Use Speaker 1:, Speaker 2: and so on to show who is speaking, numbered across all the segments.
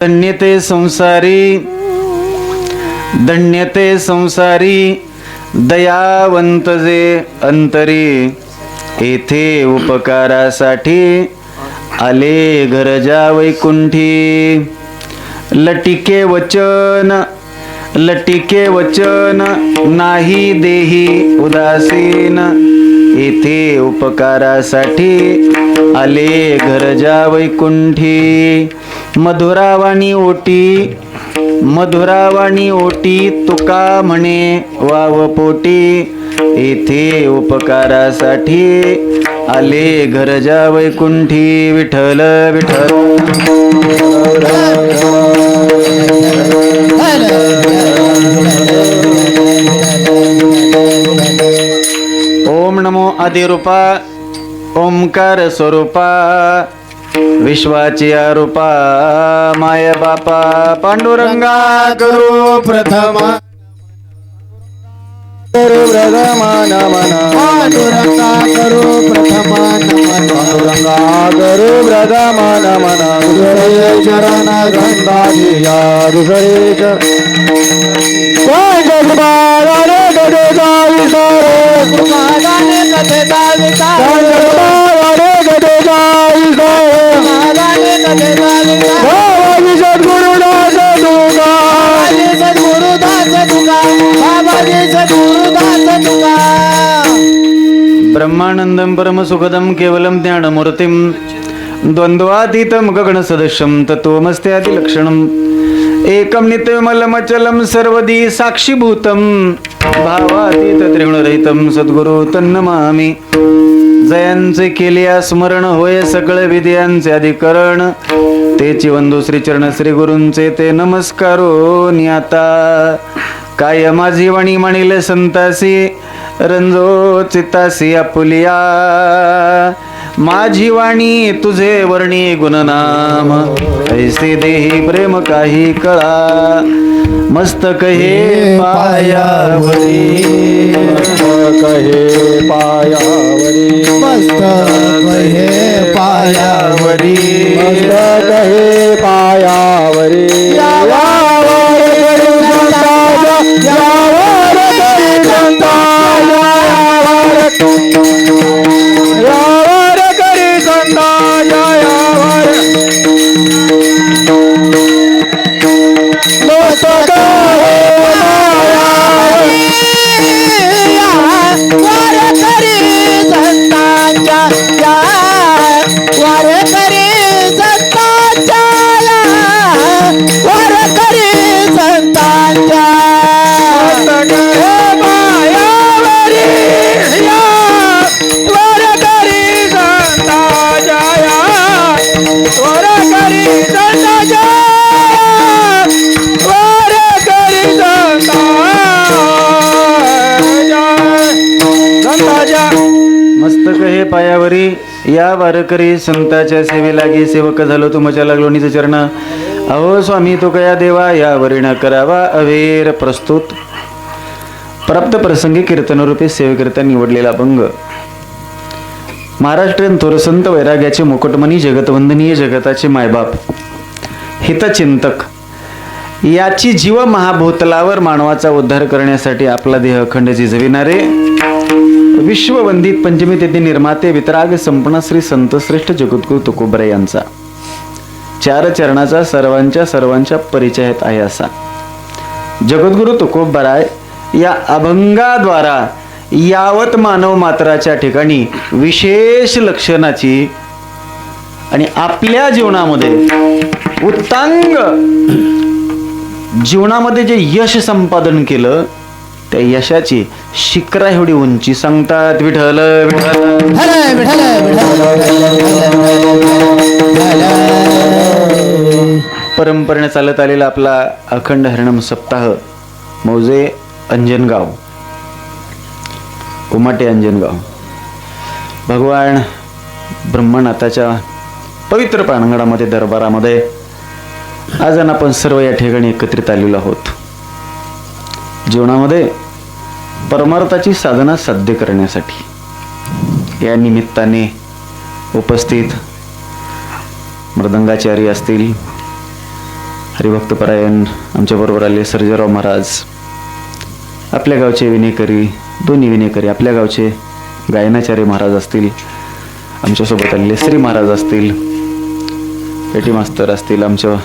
Speaker 1: धन्यते संसारी दयावंत जे अंतरी, येथे उपकारासाठी आले घरजा वैकुंठी. लटिके वचन नाही देही उदासीन, येथे उपकारासाठी आले घरजा वैकुंठी. मधुरावाणी ओटी तुका म्हणे वाव पोटी, येथे उपकारासाठी आले घरजा वैकुंठी. विठ्ठल विठ्ठल ओम नमो आदिरूपा ओंकार स्वरूपा, विश्वाची रूपा माय बापा. पांडुरंगा करू प्रथम
Speaker 2: प्रथमा नमन, पांडुरंगा करू प्रथमा नमन, पांडुरंगा करू प्रथमा नमन. दुसरे चरण गंधादिया दुसरे पांडुरंगाने कथे जावी सारे, पांडुरंगाने कथे जावी सारे, पांडुरंगाने कथे जावी सारे, पांडुरंगाने कथे जावी सारे. सद्गुरुदास तुका, सद्गुरुदास तुका, बाबाजी सद्गुरुदास तुका.
Speaker 1: ब्रह्मानंदं परमसुखदं केवलं ज्ञानमूर्तिं, द्वंद्वातीतं गगनसदृशं तत्त्वमस्त्यादिलक्षणम्, एकं नित्यमलमचलं सर्वदी साक्षीभूतं, भावातीत त्रिगुणरहितं सद्गुरु तन्नमामि. जयांचे केलिया स्मरण होय सकळ विद्यांचे अधिकरण, तेची वंदू श्री चरण श्री गुरूंचे ते नमस्कारो नियाता. काय माझी वाणी म्हणिले संतासी, रंजो चित्तासी आपुलिया. माझी वाणी तुझे वर्णी गुणनाम, ऐसे देही प्रेम काही कळा. मस्तक हे पायावरी,
Speaker 2: मस्तक हे पायावरी, मस्तक हे पायावरी, मस्तक हे पायावरी. यावर करी संताजा, यावर करी संताजा, यावर करी संताजा, यावर मस्तक हे पायावरी, यावर करी संताजा, यावर करी संताजा, यावर करी संताजा. मस्तक हे पायावरी, यावर करी संताजा, यावर करी संताजा, यावर करी संताजा.
Speaker 1: मस्तक हे पायावरी, या वारकरी संताच्या सेवे लागी सेवक झालो तुमच्या लागलो निज चरण. अहो स्वामी तो कया देवा, या वरीण करावा अवेर. प्रस्तुत प्राप्त प्रसंगी कीर्तनरूपी सेवेकरिता निवडलेला अभंग. महाराष्ट्रीयन थोर संत वैराग्याचे मुकुटमणी, जगतवंदनीय जगताचे मायबाप, हितचिंतक, याची जीव महाभूतलावर मानवाचा उद्धार करण्यासाठी आपला देह अखंड झिजविणारे, विश्ववंदित पंचमी तिथी निर्माते, वितराग संपन्न श्री संत श्रेष्ठ जगद्गुरु तुकोबराय यांचा चार चरणाचा सर्वांच्या परिचयात आहे असा जगद्गुरु तुकोबराय या अभंगाद्वारा यावत मानव मात्राच्या ठिकाणी विशेष लक्षणाची आणि आपल्या जीवनामध्ये उत्तांग जीवनामध्ये जे यश संपादन केलं त्या यशाची शिखरा एवढी उंची सांगतात. विठ्ठल परंपरेने चालत आलेला आपला अखंड हरिनाम सप्ताह मौजे अंजनगाव, उमाटे अंजनगाव, भगवान ब्रह्मनाथाच्या पवित्र प्रांगणामध्ये दरबारामध्ये आज आपण सर्व या ठिकाणी एकत्रित आलेलो आहोत. जीवनामध्ये परमार्थाची साधना साध्य करण्यासाठी या निमित्ताने उपस्थित मृदंगाचार्य असतील, हरिभक्तपरायण आमच्याबरोबर आले सर्जेराव महाराज, आपल्या गावचे विनेकरी, दोन्ही विनेकरी, आपल्या गावचे गायनाचार्य महाराज असतील, आमच्यासोबत आलेले श्री महाराज असतील, पेटी मास्तर असतील, आमच्या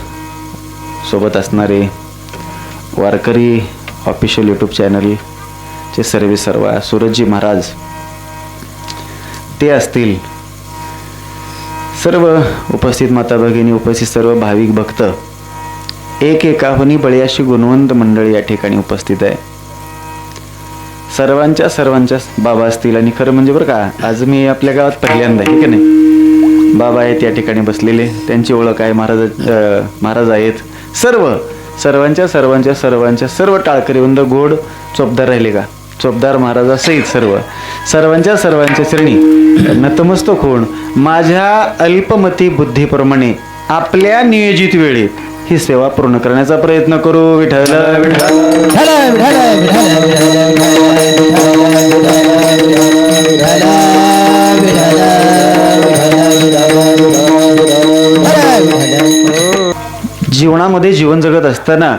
Speaker 1: सोबत असणारे वारकरी ऑफिशियल यूट्यूब चॅनलचे सर्व सूरजजी महाराज ते असतील, सर्व उपस्थित माता भगिनी, उपस्थित सर्व भाविक भक्त, एक एकाहूनी बळी अशी गुणवंत मंडळी या ठिकाणी उपस्थित आहे. सर्वांच्या बाबा असतील. आणि खरं म्हणजे बरं का, आज मी आपल्या गावात पहिल्यांदा आहे की नाही, बाबा आहेत या ठिकाणी बसलेले, त्यांची ओळख आहे, महाराज आहेत. सर्वांच्या सर्व टाळकरी वृंद गोड चोपदार राहिले का, चोपदार महाराजासहित सर्वांच्या चरणी नतमस्तक होऊन माझ्या अल्पमती बुद्धीप्रमाणे आपल्या नियोजित वेळेत ही सेवा पूर्ण करण्याचा प्रयत्न करू. विठ्ठल जीवनामध्ये जीवन जगत असताना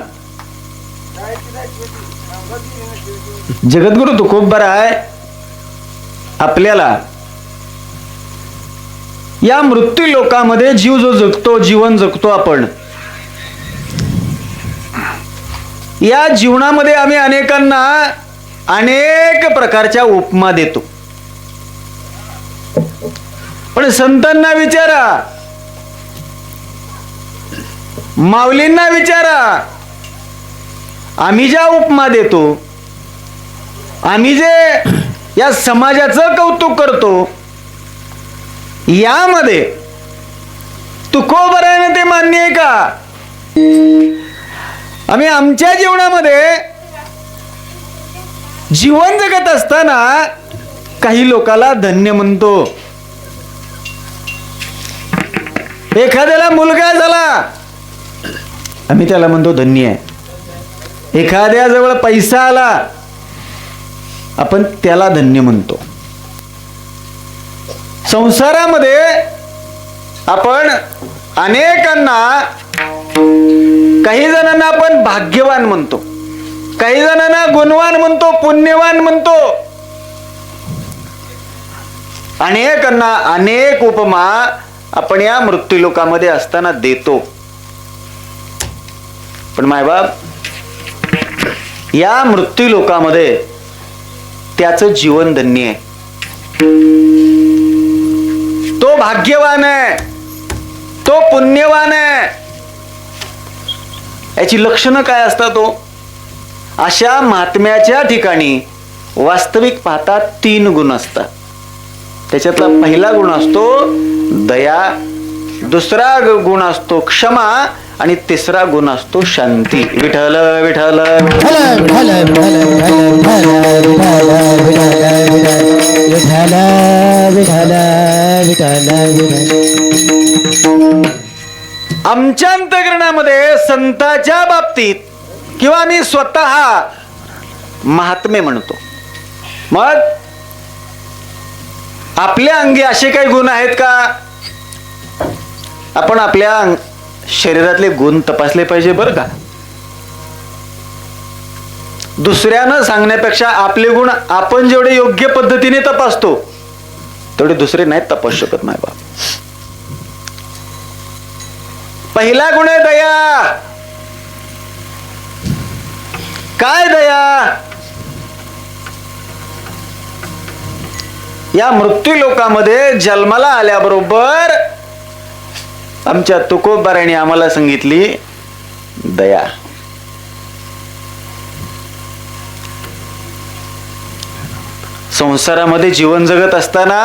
Speaker 1: जगद्गुरु तुकोबरा आहे आपल्याला या मृत्यू लोकामध्ये जीव जो जगतो, जीवन जगतो आपण, या जीवनामध्ये आम्ही अनेकांना अनेक प्रकारच्या उपमा देतो. पण संतांना विचारा, माऊलींना विचारा, आम्ही ज्या उपमा देतो, आम्ही जे या समाजाचं कौतुक करतो, यामध्ये तुकोबराने ते मान्य आहे का? आम्ही आमच्या जीवनामध्ये जीवन जगत असताना काही लोकाला धन्य म्हणतो. एखाद्याला मुलगा झाला, आम्ही त्याला म्हणतो धन्य आहे. एखाद्याजवळ पैसा आला, आपण त्याला धन्य म्हणतो. संसारामध्ये आपण अनेकांना, काही जणांना आपण भाग्यवान म्हणतो, काही जणांना गुणवान म्हणतो, पुण्यवान म्हणतो, अनेकांना अनेक उपमा आपण या मृत्यू लोकामध्ये असताना देतो. पण मायबाप, या मृत्यू लोकामध्ये त्याचं जीवन धन्य आहे, तो भाग्यवान आहे, तो पुण्यवान आहे. याची लक्षणं काय असतात? अशा महात्म्याच्या ठिकाणी वास्तविक पाहता 3 गुण असतात. त्याच्यातला पहिला गुण असतो दया, दुसरा गुण असतो क्षमा, आणि तिसरा गुण असतो शांती. विठ्ठल विठ्ठल आमच्या अंतःकरणामध्ये संतांच्या बाबतीत किंवा मी स्वतः महात्मे म्हणतो. मग आपल्या अंगी असे काही गुण आहेत का? आपण आपल्या शरीरातले गुण तपासले पाहिजे बरं का. दुसऱ्यानं सांगण्यापेक्षा आपले गुण आपण जेवढे योग्य पद्धतीने तपासतो, तेवढे दुसरे नाहीत तपासू शकत नाही बाप. पहिला गुण आहे दया. काय दया? या मृत्यू लोकामध्ये जन्माला आल्याबरोबर आमच्या तुकोबाराने आम्हाला सांगितली दया. संसारामध्ये जीवन जगत असताना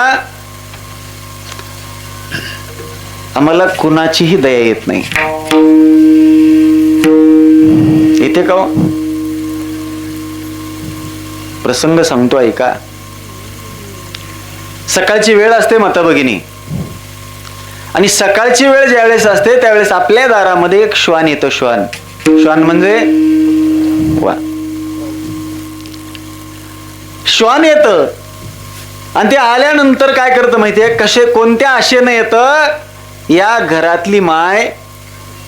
Speaker 1: आम्हाला कुणाचीही दया येत नाही. येते का? प्रसंग सांगतो ऐका. सकाळची वेळ असते माता भगिनी, आणि सकाळची वेळ ज्यावेळेस असते त्यावेळेस आपल्या दारामध्ये एक श्वान येतो. श्वान म्हणजे श्वान येतं, आणि ते आल्यानंतर काय करतं माहितीये? कोणत्या आशेनं येतं? या घरातली माय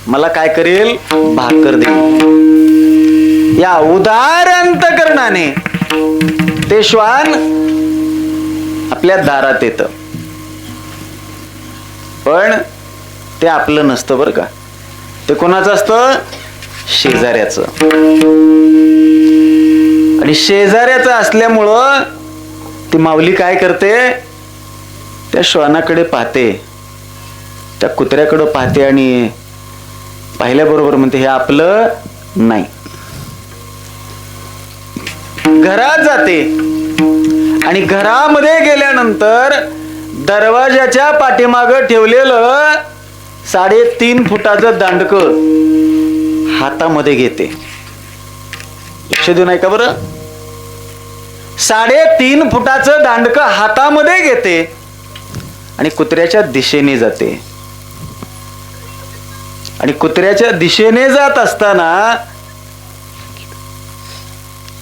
Speaker 1: मला काय करेल? भाकर देईल. या उदार अंतकरणाने ते श्वान आपल्या दारात येतं, पण ते आपलं नसतं बरं का. ते कोणाचं असतं? शेजाऱ्याचं. आणि शेजाऱ्याचं असल्यामुळं ती माऊली काय करते? त्या श्वानाकडे पाहते, त्या कुत्र्याकडे पाहते आणि पाहिल्याबरोबर म्हणते हे आपलं नाही. घरात जाते आणि घरामध्ये गेल्यानंतर दरवाजाच्या पाठीमागं ठेवलेलं 3.5 फुटाचं दांडकं हातामध्ये घेते. लक्ष देऊ नाही का बरं? 3.5 फुटाचं दांडकं हातामध्ये घेते आणि कुत्र्याच्या दिशेने जाते. आणि कुत्र्याच्या दिशेने जात असताना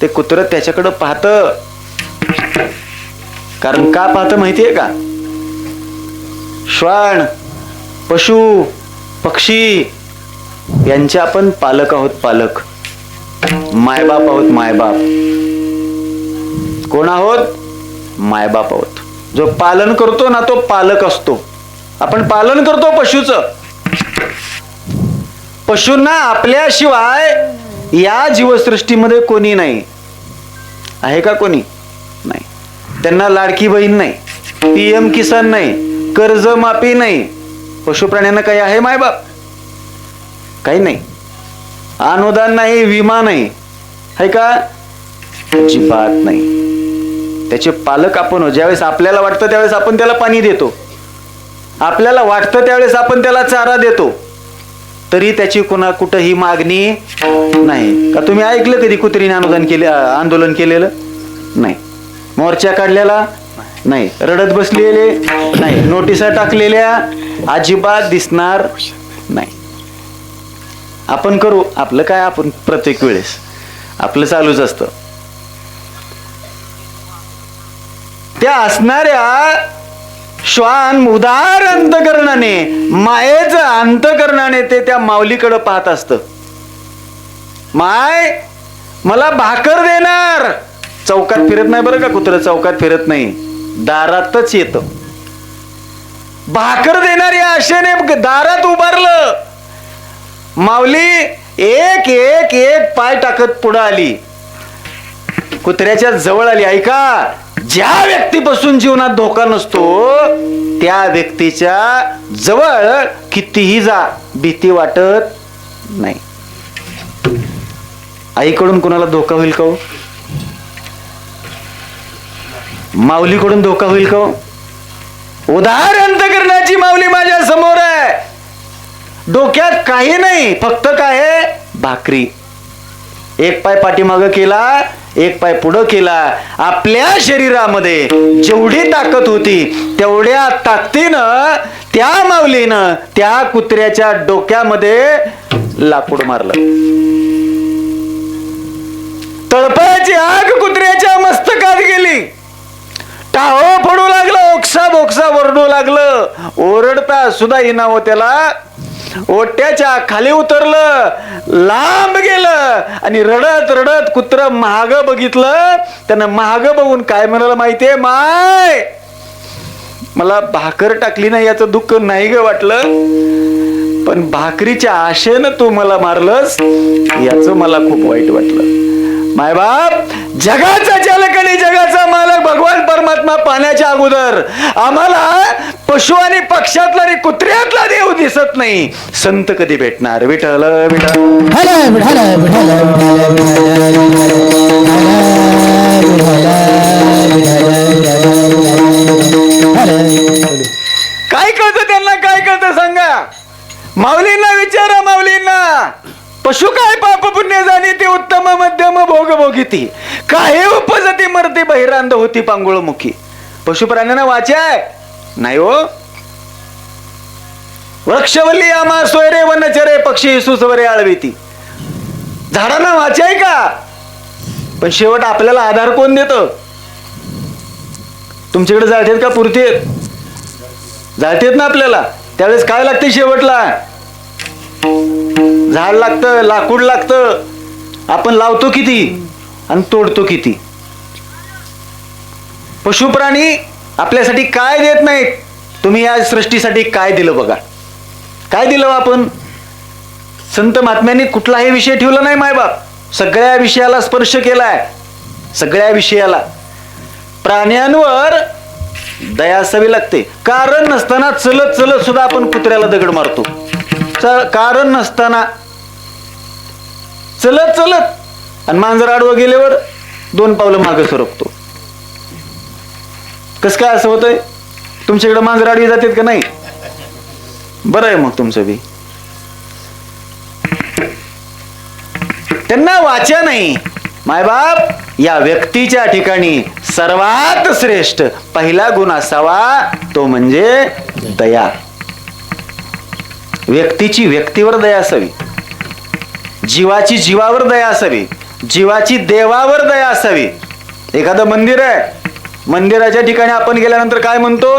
Speaker 1: ते कुत्रं त्याच्याकडं पाहतं. कारण का पाहतं माहितीये का? श्वान, पशु, पक्षी यांचे आपण पालक आहोत. पालक, मायबाप आहोत. मायबाप कोण आहोत? मायबाप आहोत. जो पालन करतो ना तो पालक असतो. आपण पालन करतो पशुचं. पशूंना आपल्याशिवाय या जीवसृष्टीमध्ये कोणी नाही. आहे का कोणी? नाही. त्यांना लाडकी बहीण नाही, PM किसान नाही, कर्जमाफी नाही. पशु प्राण्यांना काही आहे मायबाप? काही नाही. अनुदान नाही, विमा नाही, आहे का? अजिबात नाही. त्याचे पालक आपण. ज्यावेळेस आपल्याला वाटतं त्यावेळेस आपण त्याला पाणी देतो, आपल्याला वाटतं त्यावेळेस आपण त्याला चारा देतो, तरी त्याची कुठंही मागणी नाही. का तुम्ही ऐकलं कधी कुत्रीने आंदोलन केलेलं? नाही. मोर्चा काढलेला नाही. रडत बसलेले नाही. नोटिसा टाकलेल्या अजिबात दिसणार नाही. आपण करू आपलं काय? आपण प्रत्येक वेळेस आपलं चालूच असतं. त्या असणाऱ्या श्वान उदार अंतकरणाने, मायेचं अंतकरणाने ते त्या माऊलीकडे पाहत असतं. माय मला भाकर देणार. चौकात फिरत नाही बरं का कुत्रं? चौकात फिरत नाही, दारातच येतं. भाकर देणार या आशेने दारात उभारलं. माऊली एक एक एक पाय टाकत पुढे आली, कुत्र्याच्या जवळ आली. ऐका, ज्या व्यक्तीपासून जीवनात धोका नसतो त्या व्यक्तीच्या जवळ कितीही जा, भीती वाटत नाही. आईकडून कोणाला धोका होईल का? माऊलीकडून धोका होईल का? उदार अंतकरणाची माऊली माझ्या समोर आहे. डोक्यात काही नाही, फक्त काय आहे? भाकरी. एक पाय पाठीमागं केला, एक पाय पुढं केला. आपल्या शरीरामध्ये जेवढी ताकद होती तेवढ्या ताकदीनं त्या माऊलीनं त्या कुत्र्याच्या डोक्यामध्ये लाकूड मारलं. तळपायाची आग कुत्र्याच्या मस्तकात गेली. टाहो पडू लागलं, ओक्सा बोक्सा ओरडू लागलं. ओरडता सुद्धा इनाव त्याला ओट्याच्या खाली उतरलं, लांब गेलं आणि रडत रडत कुत्र महाग बघितलं. त्यानं महाग बघून काय म्हणाला माहितीये? माय मला भाकर टाकली नाही याचं दुःख नाही ग वाटलं, पण भाकरीच्या आशेनं तू मला मारलंस याचं मला खूप वाईट वाटलं. मायबाप, जगाचा चालक आणि जगाचा मालक भगवान परमात्मा पाहण्याच्या अगोदर आम्हाला पशु आणि पक्षातला आणि कुत्र्यातला देव दिसत नाही. संत कधी भेटणार? विठ्ठल विठ्ठल. काय कळतं त्यांना? काय कळतं सांगा? माऊलींना विचारा. माऊलींना पशु काय पाप पुण्य जाणी ते उत्तम मध्यम भोग भोगिती, काय उपजती मरती बहिरांध होती पांगुळमुखी. पशु प्राण्यांना वाचाय नाही हो. वृक्षवल्ली आमा सोयरे वनचरे पक्षी सुसवरे आळविती. झाडांना वाचाय का? पण शेवट आपल्याला आधार कोण देतं? तुमच्याकडे जाळतेत का पुरतेत? जाळतेत ना आपल्याला. त्यावेळेस काय लागते शेवटला? झाड लागतं, लाकूड लागतं, आपण लावतो किती आणि तोडतो किती. पशुप्राणी आपल्यासाठी काय देत नाहीत. तुम्ही या सृष्टीसाठी काय दिलं बघा. काय दिलं आपण. संत महात्म्यांनी कुठलाही विषय ठेवला नाही मायबाप. सगळ्या विषयाला स्पर्श केलाय. सगळ्या विषयाला. प्राण्यांवर दया असावी लागते. कारण नसताना चलत चलत सुद्धा आपण कुत्र्याला दगड मारतो. कारण नसताना चलत चलत, आणि मांजर आडवं गेल्यावर 2 पावलं मागे सरकतो. कस काय असं होतंय. तुमच्याकडे मांजर आडवी जातात का नाही. बरं आहे मग तुमचं बी. त्यांना वाचा नाही. मायबाप या व्यक्तीच्या ठिकाणी सर्वात श्रेष्ठ पहिला गुण असावा तो म्हणजे दया. व्यक्तीची व्यक्तीवर दया असावी. जीवाची जीवावर दया असावी. जीवाची देवावर दया असावी. एखादं मंदिर आहे, मंदिराच्या ठिकाणी आपण गेल्यानंतर काय म्हणतो.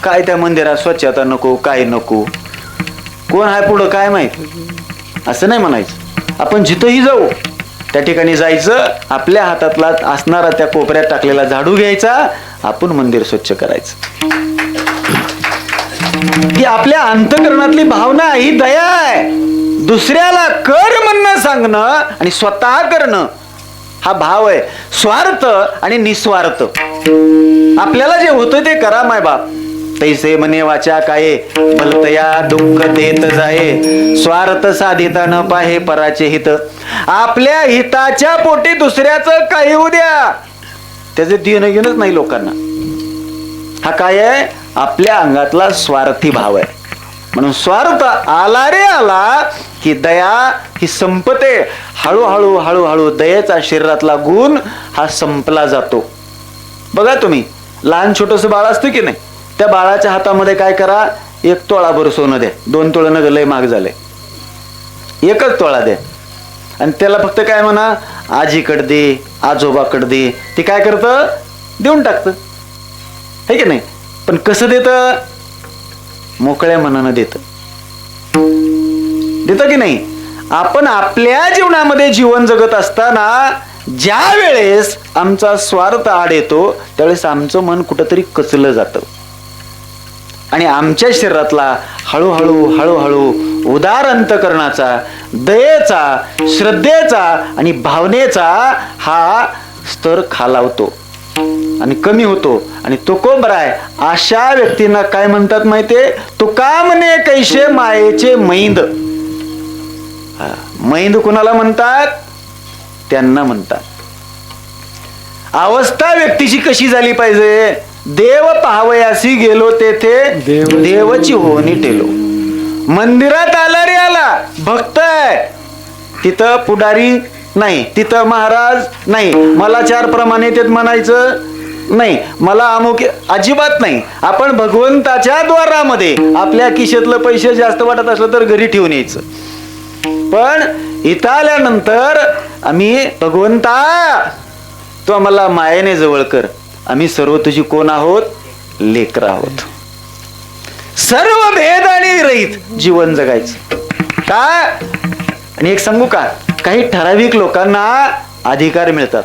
Speaker 1: काय त्या मंदिरात स्वच्छता नको, काय नको, कोण आहे पुढं काय माहित, असं नाही म्हणायचं. आपण जिथंही जाऊ त्या ठिकाणी जायचं, आपल्या हातातला असणारा त्या कोपऱ्यात टाकलेला झाडू घ्यायचा, आपण मंदिर स्वच्छ करायचं. ही आपल्या अंतःकरणातली भावना, ही दया आहे. दुसऱ्याला कर म्हणणं सांगणं आणि स्वतः करणं हा भाव आहे. स्वार्थ आणि निस्वार्थ. आपल्याला जे होतं ते करा मायबाप. तैसे मने वाचा काय भलतया दुःख देत जाये, स्वार्थ साधिता न पाहे पराचे हित. आपल्या हिताच्या पोटी दुसऱ्याचं काही होऊ द्या, त्याचे देणं घेणंच नाही लोकांना. हा काय आहे. आपल्या अंगातला स्वार्थी भाव आहे. म्हणून स्वार्थ आला रे आला की दया ही संपते. हळूहळू हळूहळू दयेचा शरीरातला गुण हा संपला जातो. बघा तुम्ही, लहान छोटस बाळ असतं की नाही, त्या बाळाच्या हातामध्ये काय करा. 1 तोळाभर सोनं द्या. 2 तोळं न लय महाग झाले. 1च तोळा द्या आणि त्याला फक्त काय म्हणा, आजीकडे दे, आजोबाकडे दे. ते काय करतं, देऊन टाकतं, है की नाही. पण कसं देतं, मोकळ्या मनानं देतं. देतं की नाही. आपण आपल्या जीवनामध्ये जीवन जगत असताना ज्या वेळेस आमचा स्वार्थ आड येतो त्यावेळेस आमचं मन कुठंतरी कचलं जातं आणि आमच्या शरीरातला हळूहळू हळूहळू उदार अंतःकरणाचा, दयेचा, श्रद्धेचा आणि भावनेचा हा स्तर खालावतो आणि कमी होतो. आणि तुकोबराय अशा व्यक्तींना काय म्हणतात माहितीये, तुका म्हणे कैसे मायेचे मैंद. मैंद कुणाला म्हणतात, त्यांना म्हणतात. अवस्था व्यक्तीची कशी झाली पाहिजे. देव पाहावयासी गेलो तेथे देवची होणी टेलो. मंदिरात आला रे आला, भक्त आहे, तिथं पुढारी नाही, तिथं महाराज नाही, मला 4 प्रमाणे येतात म्हणायचं नाही, मला अमुक अजिबात नाही. आपण भगवंताच्या द्वारामध्ये आपल्या खिशातलं पैसे जास्त वाटत असलं तर घरी ठेवून यायचं. पण इथं आल्यानंतर आम्ही भगवंता तू आम्हाला मायेने जवळ कर, आम्ही सर्व तुझी कोण आहोत, लेकर आहोत. सर्व भेद आणि रहित जीवन जगायचं काय. आणि एक सांगू का, काही ठराविक लोकांना अधिकार मिळतात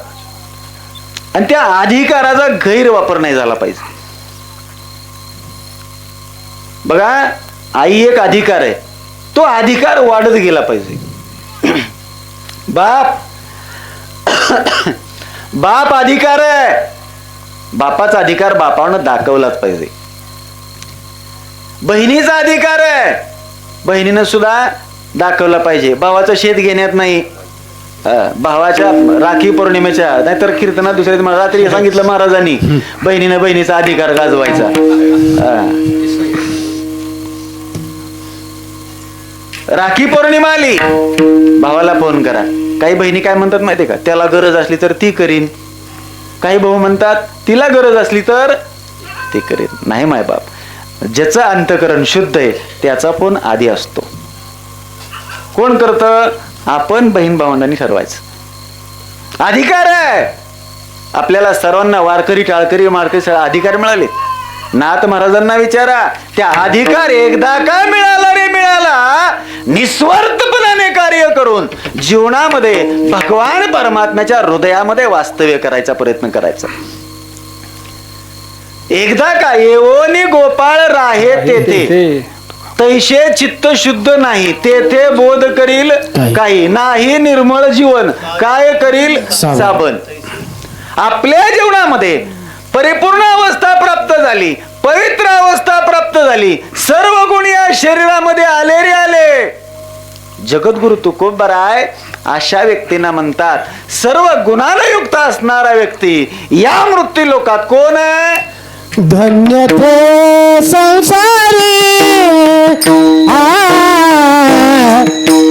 Speaker 1: आणि त्या अधिकाराचा गैरवापर नाही झाला पाहिजे. बघा, आई एक अधिकार आहे, तो अधिकार वाढत गेला पाहिजे. बाप अधिकार आहे, बापाचा अधिकार बापानं दाखवलाच पाहिजे. बहिणीचा अधिकार आहे, बहिणीनं सुद्धा दाखवला पाहिजे. भावाचं शेत घेण्यात नाही, भावाच्या राखी पौर्णिमेच्या नाहीतर कीर्तनात दुसऱ्या रात्री सांगितलं महाराजांनी, बहिणीनं बहिणीचा अधिकार गाजवायचा. राखी पौर्णिमा आली, भावाला फोन करा. काही बहिणी काय म्हणतात माहितीये का, त्याला गरज असली तर ती करीन. काही भाऊ म्हणतात तिला गरज असली तर ती करीन. नाही मायबाप, ज्याचं अंतःकरण शुद्ध आहे त्याचा फोन आधी असतो. कोण करतं, आपण बहीण भावंडांनी ठरवायचं. अधिकार आहे आपल्याला सर्वांना, वारकरी टाळकरी मारकरी अधिकार मिळाले. नाथ महाराजांना विचारा, त्या अधिकार एकदा का मिळाला रे मिळाला? निस्वार्थपणाने कार्य करून जीवनामध्ये भगवान परमात्म्याच्या हृदयामध्ये वास्तव्य करायचा प्रयत्न करायचा. एकदा का येवोनी गोपाळ राहे तेथे, तैशे चित्त शुद्ध नाही तेथे बोध करील काही नाही, निर्मळ जीवन काय करील साबण. आपल्या जीवनामध्ये परिपूर्ण अवस्था प्राप्त झाली, पवित्र अवस्था प्राप्त झाली, सर्व गुण या शरीरामध्ये आले रे आले. जगद्गुरु तुकोबराय अशा व्यक्तींना म्हणतात सर्व गुणाने युक्त असणारा व्यक्ती या मृत्यू लोकात कोण आहे?
Speaker 2: धन्य ते संसारी,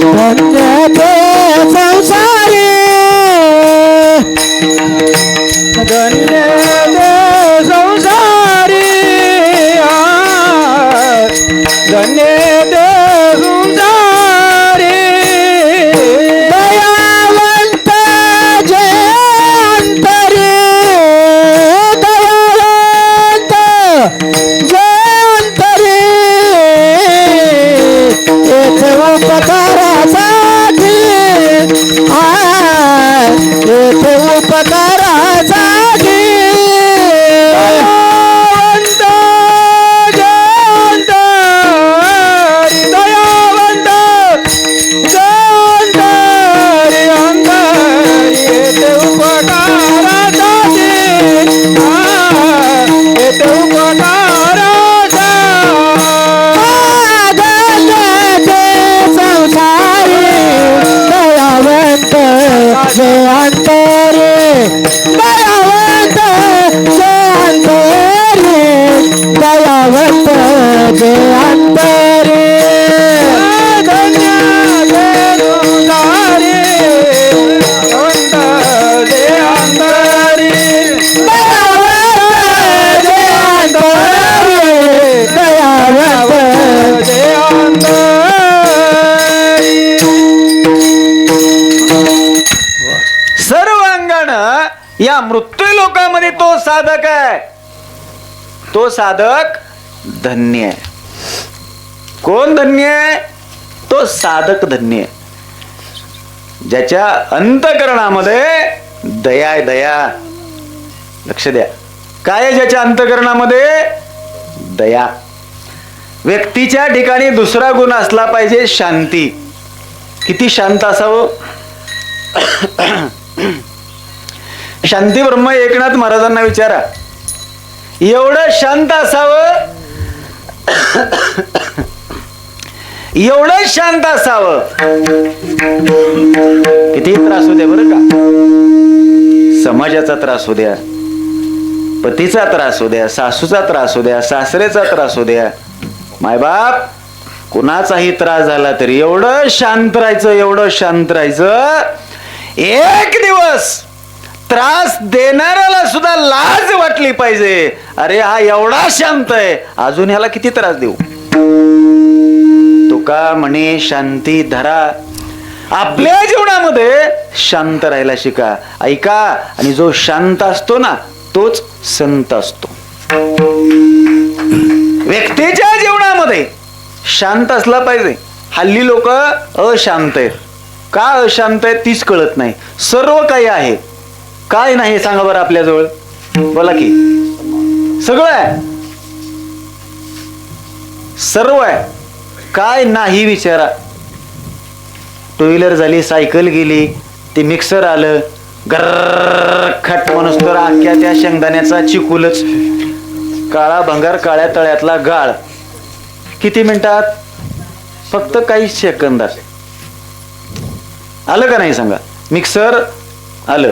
Speaker 2: धन्य ते संसारी, धन्य ते संसारी, धन्य ते संसारी. दयावंत जे अंतरी, दयावंत जे अंतरी, येथे उपकारासाठी, येथे उपकारासाठी. दयावंत जे अंतरी, दयावंत जे अंतरी, अंतरी, येथे उपकारासाठी, येथे उपकारासाठी. संसारी दयावंत जे अंतरी, दयावंत जे अंतरी, दयावंत जे अंतरी. धन्य जे दुलारी, दयावंत जे अंतरी, दयावंत जे अंतरी, दयावंत जे अंतरी.
Speaker 1: सर्व अंगानं या मृत्यू लोकामध्ये तो साधक आहे. तो साधक धन्य आहे. कोण धन्य आहे? तो साधक धन्य आहे, ज्याच्या अंतकरणामध्ये दया आहे. दया, लक्ष द्या, काय आहे ज्याच्या अंतकरणामध्ये? दया. व्यक्तीच्या ठिकाणी दुसरा गुण असला पाहिजे शांती. किती शांत असावं? शांती ब्रह्म एकनाथ महाराजांना विचारा, एवढं शांत असावं, एवढं शांत असावं, किती त्रास होऊ द्या बरं का, समाजाचा त्रास होऊ द्या, पतीचा त्रास होऊ द्या, सासूचा त्रास होऊ द्या, सासरेचा त्रास होऊ द्या, मायबाप कुणाचाही त्रास झाला तरी एवढं शांत राहायचं, एवढं शांत राहायचं. एक दिवस त्रास देणाऱ्याला सुद्धा लाज वाटली पाहिजे, अरे हा एवढा शांत आहे, अजून ह्याला किती त्रास देऊ. तुका म्हणे शांती धरा. आपल्या जीवनामध्ये शांत राहायला शिका. ऐका, आणि जो शांत असतो ना तोच संत असतो. व्यक्तीच्या जीवनामध्ये शांत असला पाहिजे. हल्ली लोक अशांत आहेत. का अशांत आहेत तीच कळत नाही. सर्व काही आहे, काय नाही सांगा बरं आपल्याजवळ, बोला की. सगळं आहे, सर्व आहे, काय नाही विचारा. टू व्हीलर झाली, सायकल गेली, ते मिक्सर आलं, गरखट माणूस तर अख्ख्या त्या शेंगदाण्याचा चिकूलच, काळा भंगार काळ्या तळ्यातला गाळ. किती मिनिटात? फक्त काही सेकंदात आलं का नाही सांगा. मिक्सर आलं,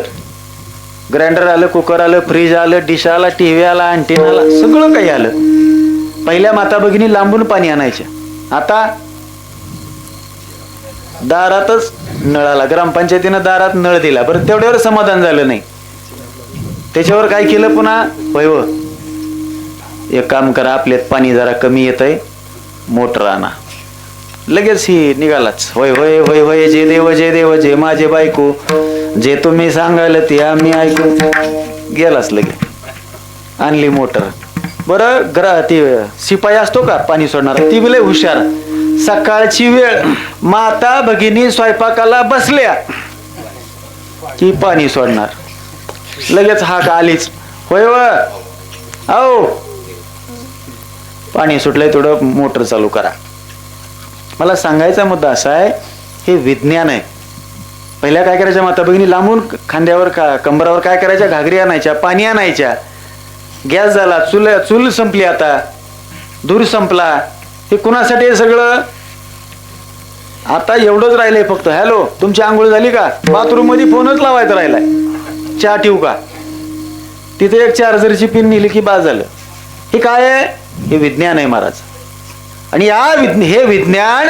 Speaker 1: ग्राइंडर आलं, कुकर आलं, फ्रीज आलं, डिश आला, टीव्ही आला, अँटेना आला, सगळं काही आलं. पहिल्या माता भगिनी लांबून पाणी आणायच्या, आता दारातच नळ आला. ग्रामपंचायतीनं दारात नळ दिला. बरं तेवढ्यावर समाधान झालं नाही, त्याच्यावर काय केलं पुन्हा, होय व एक काम करा, आपल्यात पाणी जरा कमी येत आहे, मोटर आणा. लगेच ही निघालाच, होय होय होय होय, जे देव जे देव, जे माझे बायको, जे तुम्ही सांगाल ते आम्ही ऐकू. गेलाच लगे, आणली मोटर. बरं ती शिपाई असतो का पाणी सोडणार, ती बी लय हुशार. सकाळची वेळ, माता भगिनी स्वयंपाकाला बसल्या की पाणी सोडणार. लगेच हाक आलीच, होय व आओ पाणी सुटलंय, थोडं मोटर चालू करा. मला सांगायचा मुद्दा असा आहे, हे विज्ञान आहे. पहिल्या काय करायच्या माता भगिनी, लांबून खांद्यावर कंबरावर काय करायच्या, घागरी आणायच्या, पाणी आणायच्या. गॅस झाला, चूल संपली, आता धूर संपला. हे कुणासाठी आहे सगळं? आता एवढंच राहिलंय फक्त, हॅलो तुमची आंघोळ झाली का, बाथरूम मध्ये फोनच लावायचा राहिलाय, चहा ठेवू का, तिथे एक चार्जरची पिन नेली की बाद झालं. हे काय आहे? हे विज्ञान आहे महाराज. आणि हे विज्ञान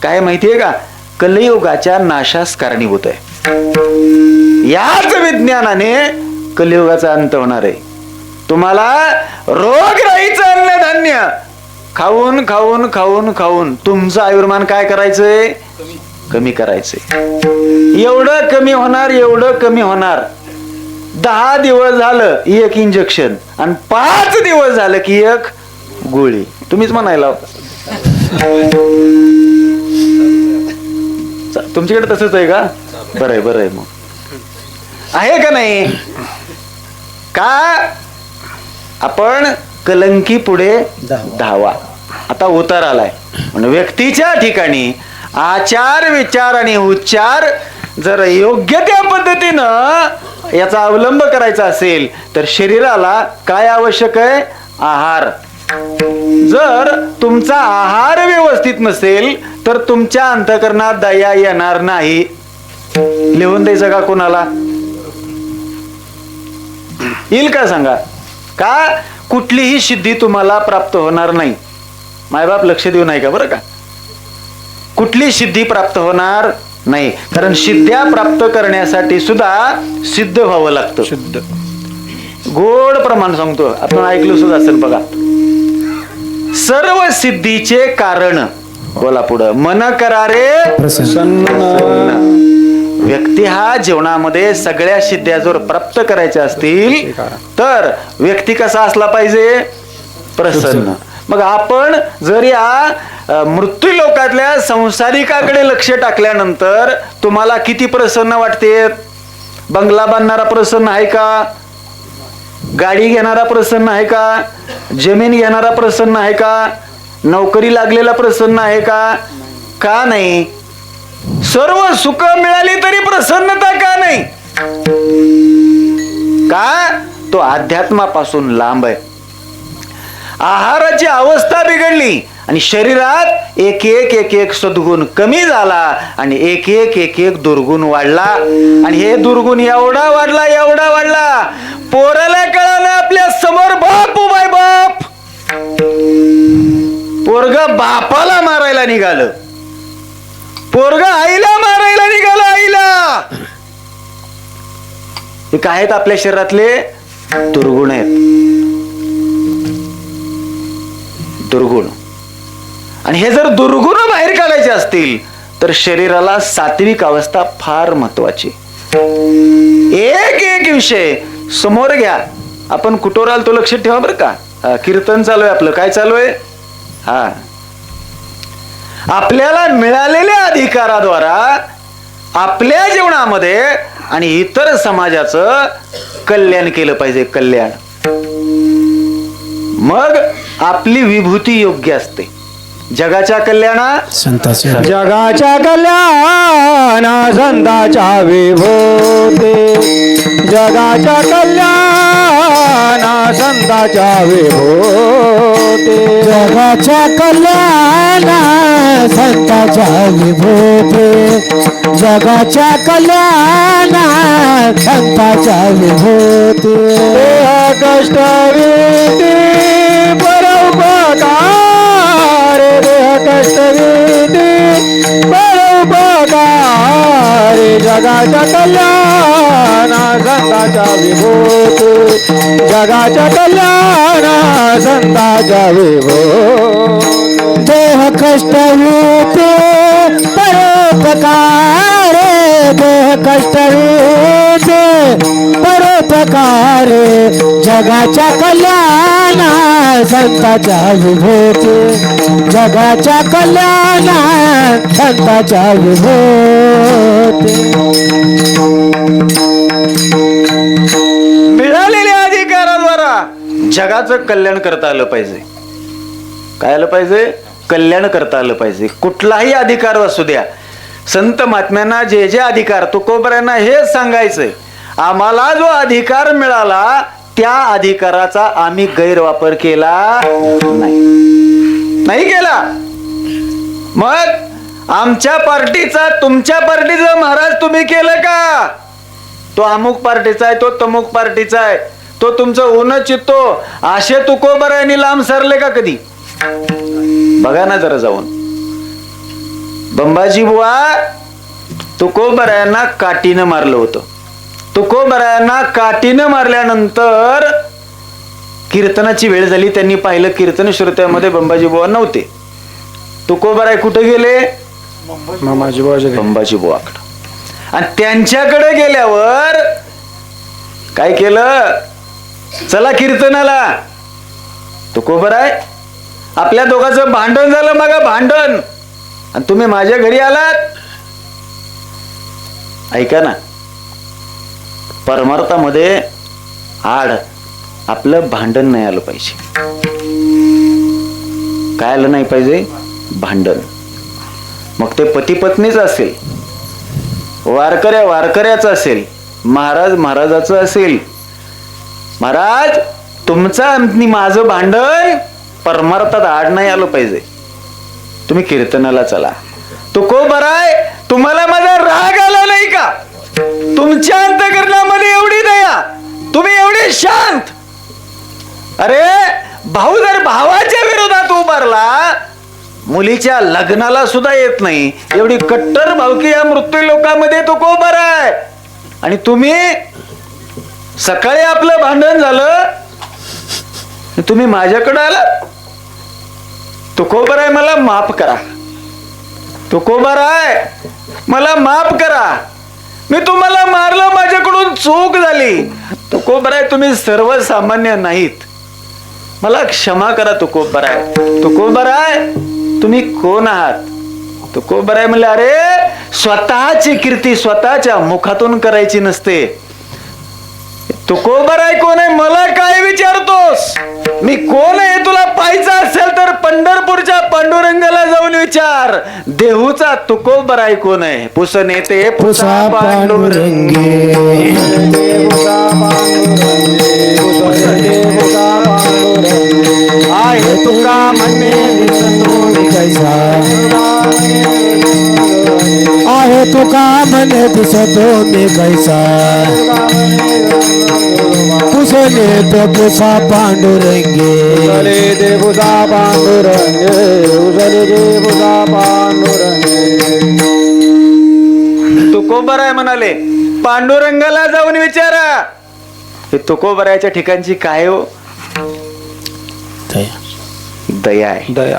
Speaker 1: काय माहितीये का, कलियुगाच्या नाशास कारणीभूत आहे. याच विज्ञानाने कलियुगाचा अंत होणार आहे. तुम्हाला रोगराईचं अन्नधान्य खाऊन खाऊन खाऊन खाऊन तुमचं आयुर्मान काय करायचंय, कमी करायचंय. एवढं कमी होणार, एवढं कमी होणार. 10 दिवस झालं एक इंजेक्शन, आणि 5 दिवस झालं की एक गोळी. तुम्हीच म्हणायला, तुमच्याकडे तसंच आहे का? बरं आहे, बरं आहे. मग आहे का नाही? का आपण कलंकी पुढे धावा. आता उतार आलाय, म्हणजे व्यक्तीच्या ठिकाणी आचार विचार आणि उच्चार जर योग्य त्या पद्धतीनं याचा अवलंब करायचा असेल तर शरीराला काय आवश्यक आहे? आहार. जर तुमचा आहार व्यवस्थित नसेल तर तुमच्या अंतःकरणात दया येणार नाही. लिहून द्यायचं का कोणाला? येईल का सांगा? का कुठलीही सिद्धी तुम्हाला प्राप्त होणार नाही. मायबाप लक्ष देऊ नाही का बरं का? कुठली सिद्धी प्राप्त होणार नाही, कारण सिद्ध्या प्राप्त करण्यासाठी सुद्धा सिद्ध व्हावं लागतं. शुद्ध गोड प्रमाण सांगतो, आपण ऐकलं सुद्धा असेल बघा. सर्व सिद्धीचे कारण, बोला पुढं, मन करारे प्रसन्न. व्यक्ती हा जीवनामध्ये सगळ्या सिद्ध्या जर प्राप्त करायच्या असतील तर व्यक्ती कसा असला पाहिजे? प्रसन्न. मग आपण जर या मृत्यू लोकातल्या संसारिकाकडे लक्ष टाकल्यानंतर तुम्हाला किती प्रसन्न वाटते? बंगला बांधणारा प्रसन्न आहे का? गाडी घेणारा प्रसन्न आहे का? जमीन घेणारा प्रसन्न आहे का? नोकरी लागलेला प्रसन्न आहे का? का नाही? सर्व सुख मिळाली तरी प्रसन्नता का नाही? का? तो अध्यात्मापासून लांब आहे. आहाराची अवस्था बिघडली आणि शरीरात एक एक सद्गुण कमी झाला आणि एक एक दुर्गुण वाढला. आणि हे दुर्गुण एवढा वाढला पोराला कळालं आपल्या समोर बाप उभाय, बाप. पोरग बापाला मारायला निघालं, पोरग आईला मारायला निघालं, आईला. हे काय आहेत? आपल्या शरीरातले दुर्गुण आहेत. दुर्गुण. आणि हे जर दुर्गुण बाहेर काढायचे असतील तर शरीराला सात्विक अवस्था फार महत्वाची. एक विषय समोर घ्या. आपण कुठवर आलो तो लक्षात ठेवा बरं का. कीर्तन चालू आहे आपलं. काय चालू आहे? हा, आपल्याला मिळालेल्या अधिकाराद्वारा आपल्या जीवनामध्ये आणि इतर समाजाचं कल्याण केलं पाहिजे. कल्याण. मग आपली विभूती योग्य असते. जगाच्या कल्याणा
Speaker 2: संताच्या, जगाच्या कल्याणा संताच्या विभूती, जगाच्या कल्याणा संताच्या विभूती, जगाच्या कल्याणा संताच्या विभूती, जगाच्या कल्याणा संताच्या विभूती. कष्ट विधी परोपकार, कष्टविधी परोपकार, जगाच्या कल्याणा संताच्या विभूती, जगाच्या कल्याणा संताच्या विभूती. देह कष्टविधी परोपकार, देह कष्टविधी परोपकार, प्रकारे जगाच्या कल्याणा संताच्या विभूती जगाच्या कल्याणा संताच्या विभूती
Speaker 1: मिळालेल्या अधिकाराद्वारा जगाचं कल्याण करता आलं पाहिजे. काय आलं पाहिजे? कल्याण करता आलं पाहिजे. कुठलाही अधिकार असू द्या, संत महात्म्यांना जे जे अधिकार, तुकोबऱ्यांना हेच सांगायचंय, आम्हाला जो अधिकार मिळाला त्या अधिकाराचा आम्ही गैरवापर केला नाही केला. मग आमच्या पार्टीचा तुमच्या पार्टीचं महाराज तुम्ही केलं का? तो अमुक पार्टीचा आहे, तो तमुक पार्टीचा आहे, तो तुमचं ऊन चित्तो असे तुकोबऱ्यांनी लांब सरले का कधी? बघा ना जरा जाऊन. बंबाजी बुवा तुकोबऱ्यांना काठीनं मारलं होतं. तुकोबऱ्यांना काठीनं मारल्यानंतर कीर्तनाची वेळ झाली. त्यांनी पाहिलं कीर्तन श्रोत्यामध्ये बंबाजी बुवा नव्हते. तुकोबराय कुठे गेले? बंबाजी बुवाकडे. आणि त्यांच्याकडे गेल्यावर काय केलं? चला कीर्तनाला. तुकोबराय आपल्या दोघांचं भांडण झालं, मग भांडण, आणि तुम्ही माझ्या घरी आलात. ऐका ना, परमार्थामध्ये आड आपलं भांडण नाही आलं पाहिजे. काय आलं नाही पाहिजे? भांडण. मग ते पती पत्नीच असेल, वारकऱ्याचं असेल, महाराज महाराजाचं असेल. महाराज तुमचं आणि माझं भांडण परमार्थात आड नाही आलं पाहिजे. तुम्ही कीर्तनाला चला. तुकोबराय तुम्हाला माझा राग आला नाही का? तुमच्या अंतःकरणामध्ये एवढी दया, तुम्ही एवढे शांत. अरे भाऊ जर भावाच्या विरोधात उभारला, मुलीच्या लग्नाला सुद्धा येत नाही, एवढी कट्टर भावकी या मृत्यू लोकांमध्ये तुकोबराय. आणि तुम्ही सकाळी आपलं भांडण झालं, तुम्ही माझ्याकडे आलात. तुकोबराय मला माफ करा. तुकोबराय मला माफ करा. मी तुम्हाला मारलं, माझ्याकडून चूक झाली. तुकोबराय तुम्ही सर्वसामान्य नाहीत, मला क्षमा करा. तुकोबराय तुकोबराय तुम्ही कोण आहात? तुकोबराय म्हणले, अरे स्वतःची कीर्ती स्वतःच्या मुखातून करायची नसते. तुकोबराय कोण आहे मला काय विचारतोस? मी कोण आहे तुला पाहायचं असेल तर पंढरपूरच्या पांडुरंगाला जाऊन विचार. देहूचा तुकोबराय कोण आहे? पुसणे ते पुसा पांडुरंगे.
Speaker 2: आहे तुका म्हणणे कैसा, आहे तुका म्हणे दिसतो मी कैसा. पुसणे तो पुसा पांडुरंगे. उजले देवुसा पांडुरंगे, उजले देवुसा पांडुरंगे.
Speaker 1: तुकोबराय म्हणाले, पांडुरंगाला जाऊन विचारा. हे तुकोबरायच्या ठिकाणची काय हो? दया आहे.
Speaker 2: दया.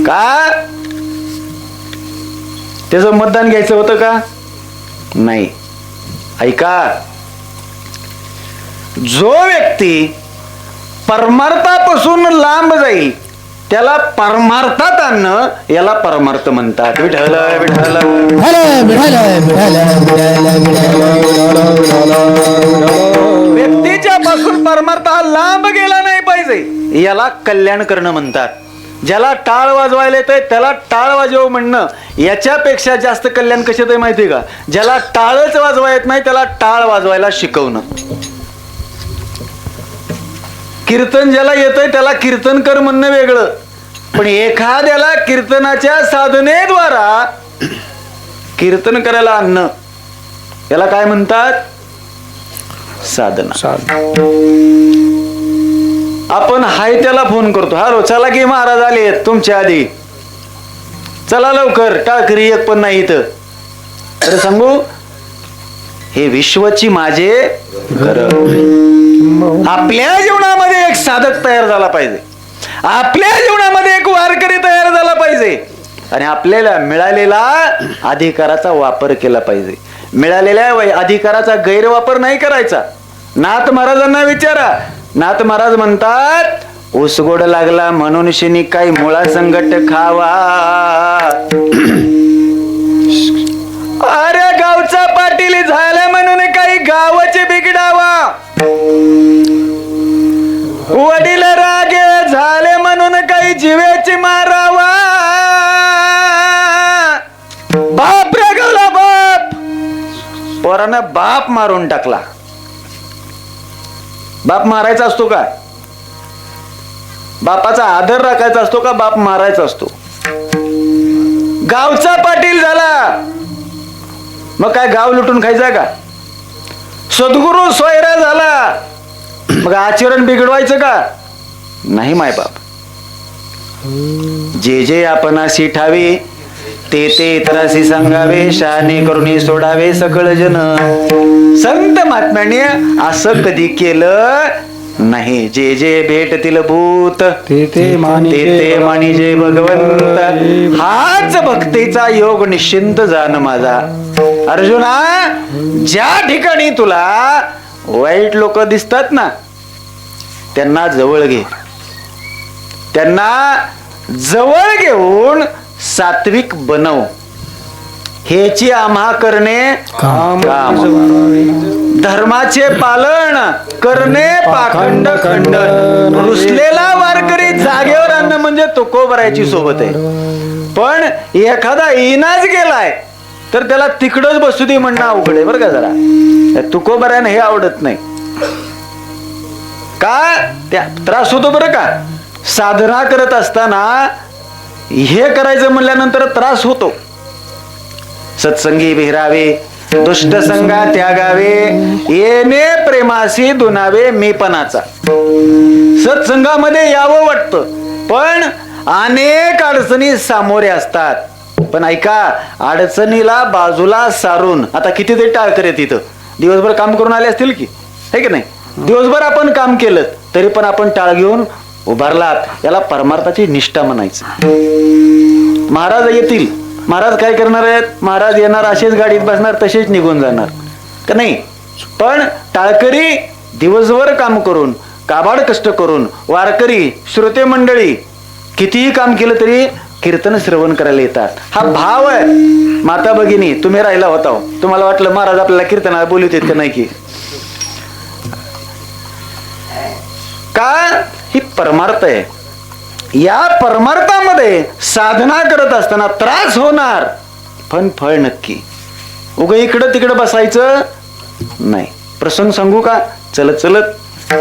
Speaker 1: का त्याचं मतदान घ्यायचं होतं का? नाही. ऐका, जो व्यक्ती परमार्थापासून लांब जाईल त्याला परमार्थात आणणं, याला परमार्थ म्हणतात. विठ्ठल विठ्ठल व्यक्तीच्या पासून परमार्थ हा लांब गेला नाही पाहिजे, याला कल्याण करणं म्हणतात. ज्याला टाळ वाजवायला येतंय त्याला टाळ वाजव म्हणणं, याच्यापेक्षा जास्त कल्याण कशात आहे माहितीये का? ज्याला टाळच वाजवा येत नाही त्याला टाळ वाजवायला शिकवणं. कीर्तन ज्याला येतंय त्याला कीर्तनकर म्हणणं वेगळं, पण एखाद्याला कीर्तनाच्या साधनेद्वारा कीर्तन करायला आणणं, याला काय म्हणतात? साधना. आपण हाय त्याला फोन करतो, हॅलो चला की महाराज आले तुमच्या आधी, चला लवकर, टाकरी एक पण नाही इथं. तर सांगू, हे विश्वची माझे घर. आपल्या जीवनामध्ये एक साधक तयार झाला पाहिजे, आपल्या जीवनामध्ये एक वारकरी तयार झाला पाहिजे, आणि आपल्याला मिळालेला अधिकाराचा वापर केला पाहिजे. मिळालेल्या अधिकाराचा गैरवापर नाही करायचा. नाथ महाराजांना विचारा. नाथ महाराज म्हणतात उसगोड लागला म्हणून शिनी काही मुळा संगट खावा. अरे गावचा पाटील झाला म्हणून काही गावाचे बिघडावा. वडील रागे झाले म्हणून काही जीवेची मारावा. बाप रे गावला बाप. पोरानं बाप मारून टाकला. बाप मारायचा असतो का? बापाचा आदर राखायचा असतो का बाप मारायचा असतो? गावचा पाटील झाला मग काय गाव लुटून खायचा का? सद्गुरू सोयरा झाला मग आचरण बिघडवायचं का? नाही मायबाप. जे जे आपणाशी ठावे ते ते इतराशी सांगावे. शहाणे करून सोडावे सकळ जन. संत महात्म्याने असं कधी केलं नाही. जे जे भेटतील भूत
Speaker 2: ते ते
Speaker 1: मानी जे भगवंत. हाच भक्तीचा योग निश्चिंत जाण माझा. अर्जुना, ज्या ठिकाणी तुला वाईट लोक दिसतात ना त्यांना जवळ घे. त्यांना जवळ घेऊन सात्विक बनव. हेची आम्हा करणे काम. धर्माचे पालन करणे पाखंड खंडन. रुसलेला वारकरी जागेवर आणणं म्हणजे तुकोबरायची सोबत आहे. पण एखादा इनाच गेलाय तर त्याला तिकडच बसू दे म्हणणं अवघड आहे बरं का. जरा तुकोबरायनं हे आवडत नाही का? त्या त्रास होतो बरं का. साधना करत असताना हे करायचं म्हणल्यानंतर त्रास होतो. सत्संगी विहरावे दुष्ट संगा त्यागावे. येणे प्रेमासी दुनावे मीपणाचा. सत्संगामध्ये यावं वाटतं पण अनेक अडचणी सामोरे असतात. पण ऐका, अडचणीला बाजूला सारून आता कितीतरी टाळकरे तिथं दिवसभर काम करून आले असतील की, है की नाही? दिवसभर आपण काम केलं तरी पण आपण टाळ घेऊन उभारलात. याला परमार्थाची निष्ठा म्हणायचं. महाराज येतील. महाराज काय करणार आहेत? महाराज येणार असेच गाडीत बसणार तसेच निघून जाणार का नाही? पण टाळकरी दिवसभर काम करून काबाड कष्ट करून वारकरी श्रोते मंडळी कितीही काम केलं तरी कीर्तन श्रवण करायला येतात. हा भाव आहे. माता भगिनी तुम्ही राहिला होता, तुम्हाला वाटलं महाराज आपल्याला कीर्तनाला बोलवत येत का नाही की का? ही परमार्थ आहे. या परमार्थामध्ये साधना करत असताना त्रास होणार पण फळ नक्की. उगा इकडं तिकडं बसायचं नाही. प्रसंग सांगू का? चलत चलत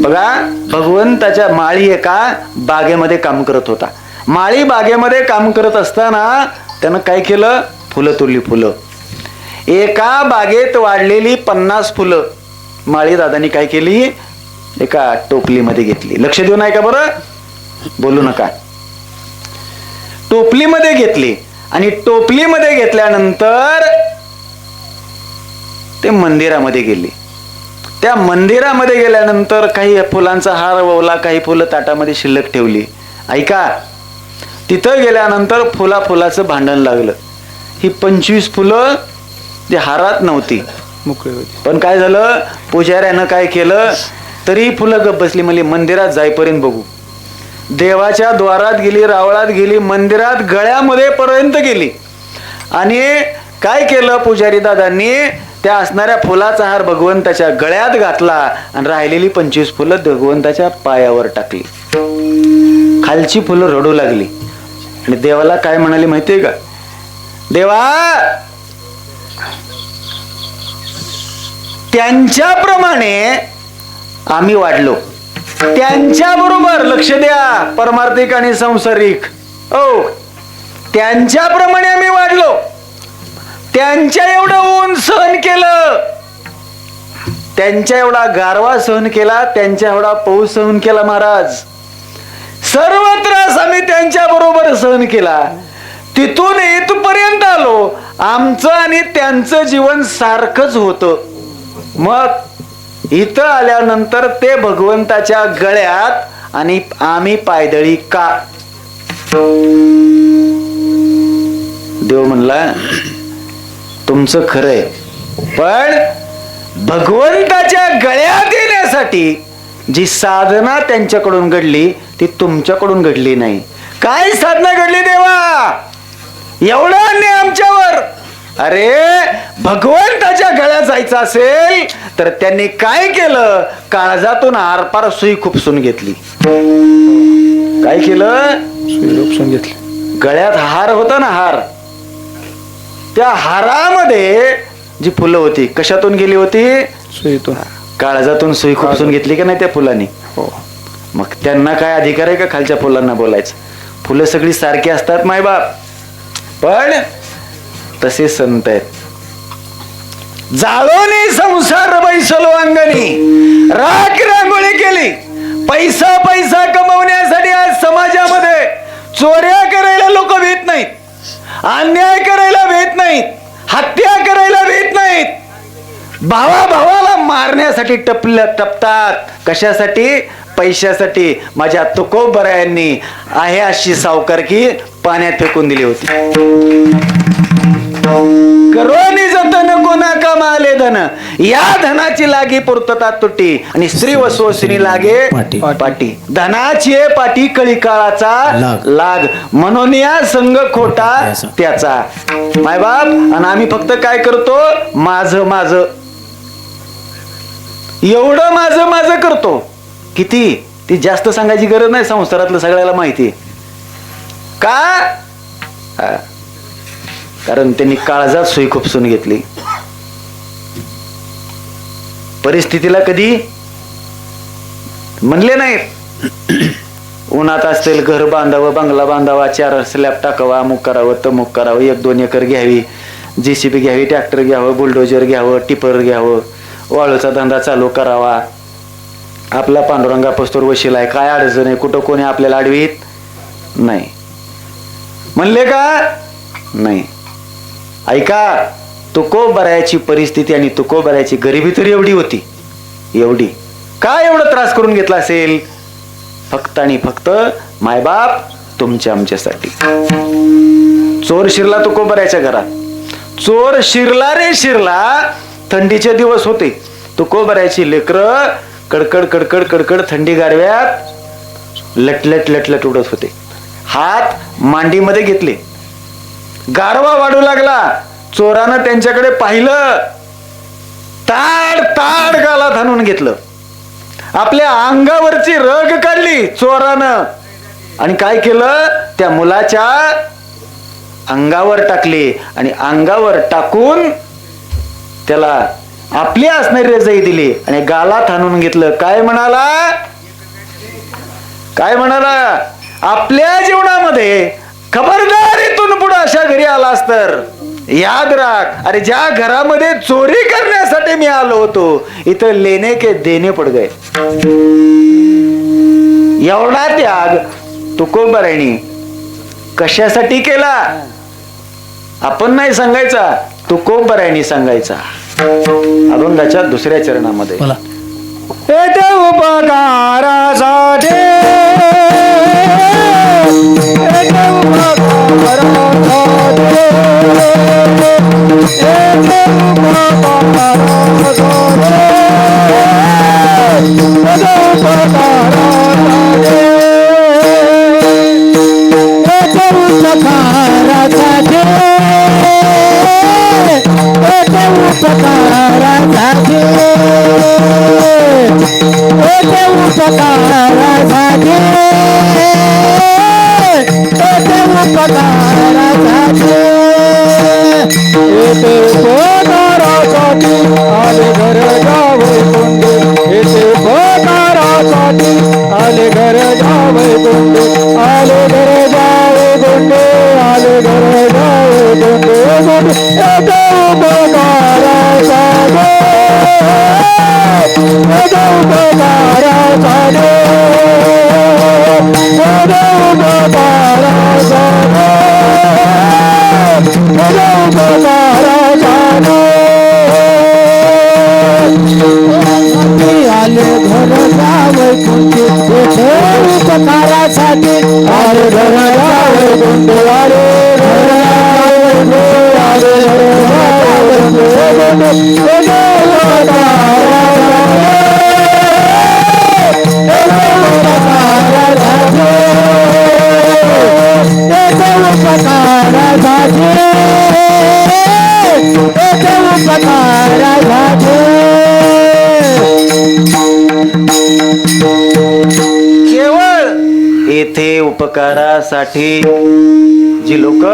Speaker 1: बघा, भगवंताच्या माळी एका बागेमध्ये काम करत होता. माळी बागेमध्ये काम करत असताना त्यानं काय केलं? फुलं तोडली. फुलं एका बागेत वाढलेली 50 फुलं माळी दादानी काय केली? एका टोपलीमध्ये घेतली. लक्ष देऊ नाही का बरं? बोलू नका. टोपलीमध्ये घेतली आणि टोपलीमध्ये घेतल्यानंतर ते मंदिरामध्ये गेली. त्या मंदिरामध्ये गेल्यानंतर काही फुलांचा हार ववला, काही फुलं ताटामध्ये शिल्लक ठेवली. ऐका, तिथं गेल्यानंतर फुलाचं भांडण लागलं. ही 25 फुलं जी हारात नव्हती,
Speaker 2: मोकळी होती.
Speaker 1: पण काय झालं? पुजाऱ्यानं काय केलं? तरी फुलं गप बसली. म्हणजे मंदिरात जाईपर्यंत बघू. देवाच्या द्वारात गेली, रावळात गेली, मंदिरात गळ्यामध्ये पर्यंत गेली. आणि काय केलं पुजारी दादांनी? त्या असणाऱ्या फुलाचा हार भगवंताच्या गळ्यात घातला आणि राहिलेली 25 फुलं भगवंताच्या पायावर टाकली. खालची फुलं रडू लागली आणि देवाला काय म्हणाली माहितीये का? देवा, त्यांच्याप्रमाणे आम्ही वाढलो. त्यांच्या बरोबर लक्ष द्या, परमार्थिक आणि संसारिक. ओ, त्यांच्याप्रमाणे आम्ही वाढलो. त्यांच्या एवढं ऊन सहन केलं, त्यांच्या एवढा गारवा सहन केला, त्यांच्या एवढा पाऊस सहन केला. महाराज, सर्व त्रास आम्ही त्यांच्या बरोबर सहन केला. तिथून इथपर्यंत आलो. आमचं आणि त्यांचं जीवन सारखंच होतं. मग इथं आल्यानंतर ते भगवंताच्या गळ्यात आणि आम्ही पायदळी का? देव म्हणला, तुमचं खरंय, पण भगवंताच्या गळ्यात येण्यासाठी जी साधना त्यांच्याकडून घडली ती तुमच्याकडून घडली नाही. काय साधना घडली देवा, एवढा अन्याय आमच्यावर? अरे भगवंताच्या गळ्यात जायचं असेल तर त्यांनी काय केलं, काळजातून आरपार सुई खुपसून घेतली. काय केलं, सुई खुपसून घेतली. गळ्यात हार होता ना, हार, त्या हारामध्ये जी फुलं होती कशातून गेली होती, सुईतून. काळजातून सुई खुपसून घेतली का नाही त्या फुलांनी? हो. मग त्यांना काय अधिकार आहे का खालच्या फुलांना बोलायचं? फुलं सगळी सारखी असतात मायबाप, पण तसे संत आहेत. जाळोनी संसार बैसलो अंगणी, राख रांगोळी केली. पैसा पैसा कमवण्यासाठी आज समाजामध्ये चोऱ्या करायला लोक भीत नाहीत, अन्याय करायला भीत नाहीत, हत्या करायला भीत नाहीत, भावा भावाला मारण्यासाठी टपतात. कशासाठी? पैशासाठी. माझ्या तुकोबरायांनी आहे अशी सावकारकी पाण्यात फेकून दिली होती. करोनी जतन गुन्हा कमाले धन, या धनाची लागी पूर्तता तुटी आणि स्त्री व सोसनी लागे पाटी. धनाची पाटी कळी काळाचा लाग, म्हणून या संघ खोटा त्याचा. मायबाप, आणि आम्ही फक्त काय करतो, माझं माझं, एवढं माझं माझं करतो. किती ती जास्त सांगायची गरज नाही, संसारातलं सगळ्याला माहिती. का? कारण त्यांनी काळजात सुई खुपसून घेतली. परिस्थितीला कधी म्हणले नाहीत उन्हात असतील घर बांधावं, बंगला बांधावा, 4 स्लॅब टाकावा, अमुक करावं, तमुक करावं, 1-2 एकर घ्यावी, JCB घ्यावी, ट्रॅक्टर घ्यावं, बुलडोजर घ्यावं, टिपर घ्यावं, वाळूचा धंदा चालू करावा. आपला पांडुरंगा पस्तूर वशीला आहे, काय अडचण आहे, कुठं कोणी आपल्याला अडवीत नाही म्हणले का? नाही. ऐका, तुकोबरायाची परिस्थिती आणि तुकोबरायाची गरिबी तर एवढी होती, एवढी. काय एवढा त्रास करून घेतला असेल? फक्त आणि फक्त मायबाप तुमच्या आमच्यासाठी. चोर शिरला तुकोबरायाच्या घरात, चोर शिरला रे शिरला. थंडीचे दिवस होते, तुकोबरायाची लेकरं कडकड कडकड कडकड थंडी गारव्यात लटलट लटलट उडत होते. हात मांडीमध्ये घेतले, गारवा वाढू लागला. चोरानं त्यांच्याकडे पाहिलं, ताड ताड गालात हाणून घेतलं. आपल्या अंगावरची रग काढली चोरानं आणि काय केलं, त्या मुलाच्या अंगावर टाकली आणि अंगावर टाकून त्याला आपली असणारी रजाई दिली आणि गालात हाणून घेतलं. काय म्हणाला, काय म्हणाला, आपल्या जीवनामध्ये खबरदार इथून पुढे अशा घरी आलास तर याद राख, अरे ज्या घरामध्ये चोरी करण्यासाठी मी आलो होतो इथं लेने के देने पड गए. एवढा त्याग तुकोबरायांनी कशासाठी केला आपण नाही सांगायचा, तुकोबरायांनी सांगायचा. अभंगाच्या 2ऱ्या चरणामध्ये उपकारासाठी आले घर जावे गुंडे, आले घर जावे गुंडे, आले घर जावे गुंडे, गुंडे उपकारा साधे, उपकारा साधे, उपकारा साधे, उपकारा साधे. आले घर जावे गुंडे, उपकारासाठी आले घर जावे गुंडे, आले घर जावे गुंडे, आले घर केवळ येथे उपकारासाठी जी लोक,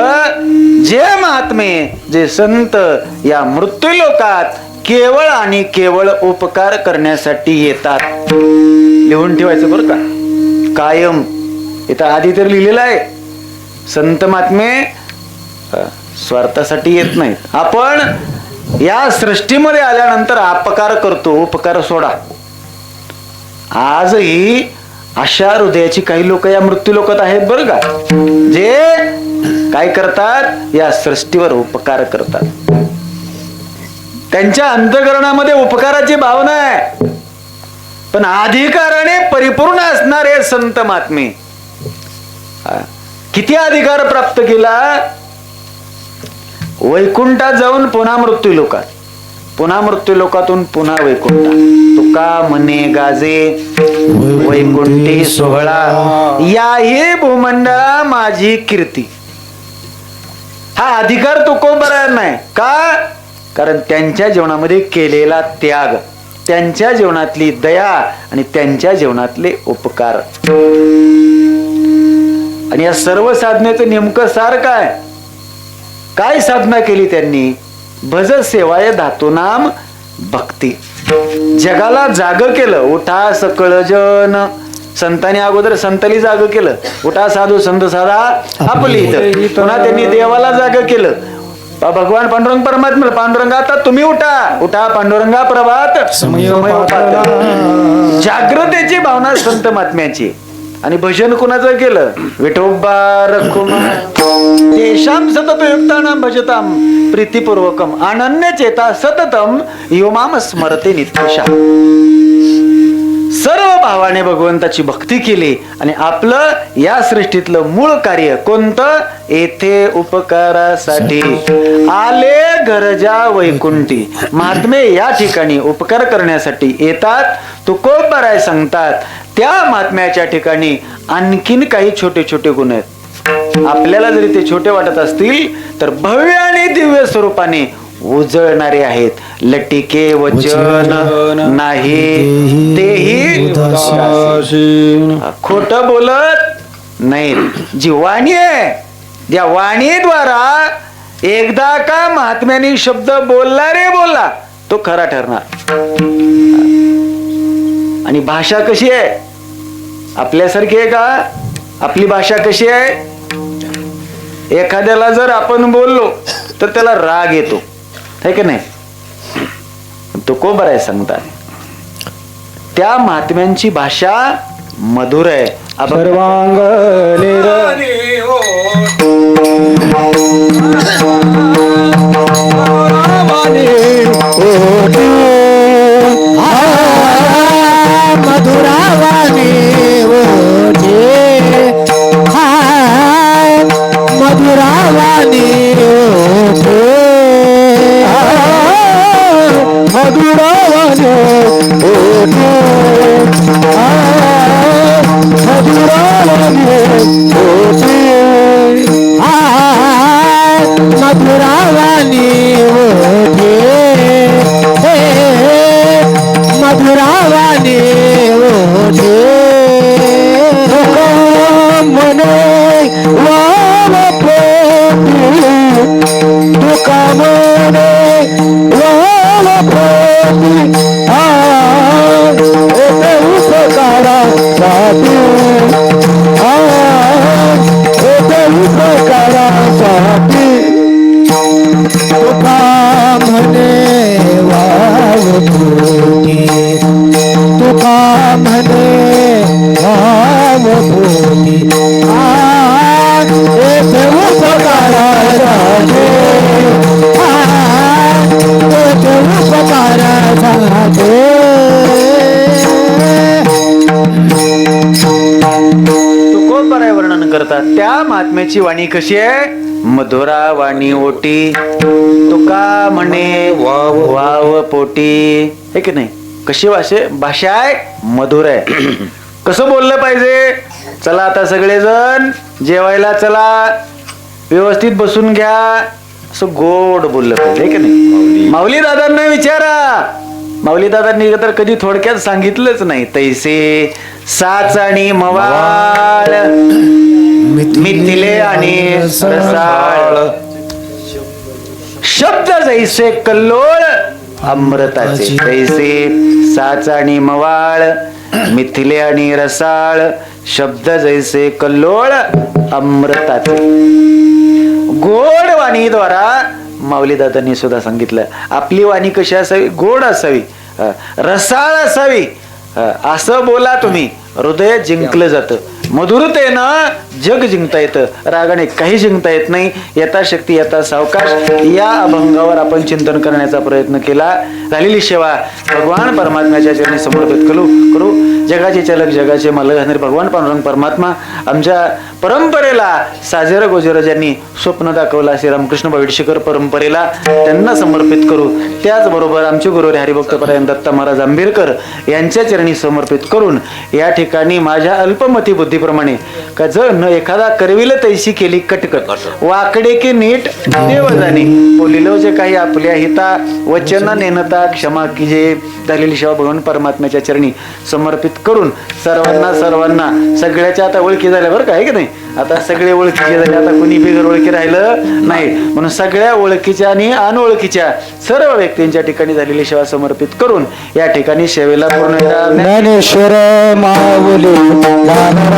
Speaker 1: जे महात्मे, जे संत या मृत्यू लोकात केवळ आणि केवळ उपकार करण्यासाठी येतात. लिहून ठेवायचं बरं का, कायम. इथं आधी तर लिहिलेलं आहे, संत महात्मे स्वार्थासाठी येत नाहीत. आपण या सृष्टीमध्ये आल्यानंतर अपकार करतो, उपकार सोडा. आजही अशा हृदयाची काही लोक या मृत्यू लोकात आहेत बरं का, जे काय करतात, या सृष्टीवर उपकार करतात. त्यांच्या अंतःकरणामध्ये उपकाराची भावना आहे. पण अधिकाराने परिपूर्ण असणारे संत महात्मे किती अधिकार प्राप्त केला, वैकुंठात जाऊन पुन्हा मृत्यू लोकात, पुन्हा मृत्यू लोकातून पुन्हा वैकुंठात. तुका म्हणे गाजे वैकुंठी सोहळा, याही भूमंडळा माझी कीर्ती. हा अधिकार तुकोबरा नाही का, कारण त्यांच्या जीवनामध्ये केलेला त्याग, त्यांच्या जीवनातली दया आणि त्यांच्या जीवनातले उपकार. आणि या सर्व साधनेचं नेमकं सार काय, काय साधना केली त्यांनी? भज सेवाय धातू नाम भक्ती. जगाला जाग केलं. उठा सकळ जन, संतांनी अगोदर संतांनी जाग केलं. उठा साधू संत साधा आपली इथं. पुन्हा त्यांनी देवाला जाग केलं. भगवान पांडुरंग परमात्मा, पांडुरंग आता तुम्ही उठा, उठा पांडुरंगा प्रभात समय जागृतेची भावना संत महात्म्याची. आणि भजन कुणाचं केलं? विठोबा रखुमा तेषाम सतत युक्तानां भजताम प्रीतिपूर्वकम अनन्य चेता सततम योमाम स्मरते नित्यशा. सर्व भावाने भगवंताची भक्ती केली आणि आपलं या सृष्टीतलं मूळ कार्य कोणतं? येथे उपकारासाठी आले गरजा वैकुंठी. महात्मे या ठिकाणी उपकार करण्यासाठी येतात. तुकोबराय सांगतात त्या महात्म्याच्या ठिकाणी आणखीन काही छोटे छोटे गुण आहेत. आपल्याला जरी ते छोटे वाटत असतील तर भव्य आणि दिव्य स्वरूपाने उजळणारे आहेत. लटिके वचन नाही तेही खोट बोलत नाही. जी वाणी आहे, त्या वाणीद्वारा एकदा का महात्म्याने शब्द बोलला रे बोलला तो खरा ठरणार. आणि भाषा कशी आहे? आपल्यासारखी आहे का? आपली भाषा कशी आहे? एखाद्याला जर आपण बोललो तर त्याला राग येतो, है की नाही? तो को बराय सांगतात त्या महात्म्यांची भाषा मधुर आहे.
Speaker 2: सर्वांग मधुरावाणी मधुरावाणी मधुरावाणी मधुरावाणी मने वाव तुका मने वाव उपकारा साधू उपकारा साधू तुका म्हणे वाव तुका म्हणे वाव उपकारा साधू उपकारा साधू.
Speaker 1: तुकोबराय वर्णन करतात त्या महात्म्याची वाणी कशी आहे? मधुरा वाणी ओटी. तुका म्हणणे वाव पोटी, हे की नाही? कशी भाषा आहे, मधुर आहे. कसं बोललं पाहिजे? चला आता सगळेजण जेवायला चला, व्यवस्थित बसून घ्या, असं गोड बोललं पाहिजे, की नाही? माऊली दादांना विचारा, माऊली दादांनी तर कधी थोडक्यात सांगितलंच नाही. तैसे साच आणि मवाळ, मिथिले आणि रसाळ, शब्द जैसे कल्लोळ अमृताचे. तैसे साच आणि मवाळ, मिथिले आणि रसाळ, शब्द जैसे कल्लोळ अमृताचे. गोड वाणीद्वारा माऊली दादांनी सुद्धा सांगितलं, आपली वाणी कशी असावी? गोड असावी, रसाळ असावी. असं बोला तुम्ही, हृदय जिंकलं जातं. मधुरतेनं जग जिंकता येतं, रागाने काही जिंकता येत नाही. यथाशक्ती यथा सावकाश या अभंगावर आपण चिंतन करण्याचा प्रयत्न केला. झालेली सेवा भगवान परमात्म्याच्या चरणी समर्पित करू. जगाचे चालक, जगाचे मालक असणारे भगवान पांडुरंग परमात्मा आमच्या परंपरेला साजेर गोजेर ज्यांनी स्वप्न दाखवला, श्रीरामकृष्ण भाविडशेकर परंपरेला त्यांना समर्पित करू. त्याचबरोबर आमचे गुरुवारी हरिभक्तपरायण दत्त महाराज आंबेडकर यांच्या चरणी समर्पित करून या ठिकाणी माझ्या अल्पमती बुद्धीप्रमाणे का जण एखादा करविल तैशी केली कटकट, वाकडे की नीट देव जाणे, बोलिलो जे काही आपल्या हिता वचन नेनता क्षमा की जे. झालेली सेवा भगवान परमात्म्याच्या चरणी समर्पित करून सर्वांना सगळ्याच्या आता ओळखी झाल्या बरं का, आहे की नाही? आता सगळे ओळखीचे झाले, आता कोणी बिगर ओळखी राहिलं नाही. म्हणून सगळ्या ओळखीच्या आणि अनोळखीच्या सर्व व्यक्तींच्या ठिकाणी झालेली सेवा समर्पित करून या ठिकाणी सेवेला पूर्ण
Speaker 2: ज्ञानेश्वर माऊली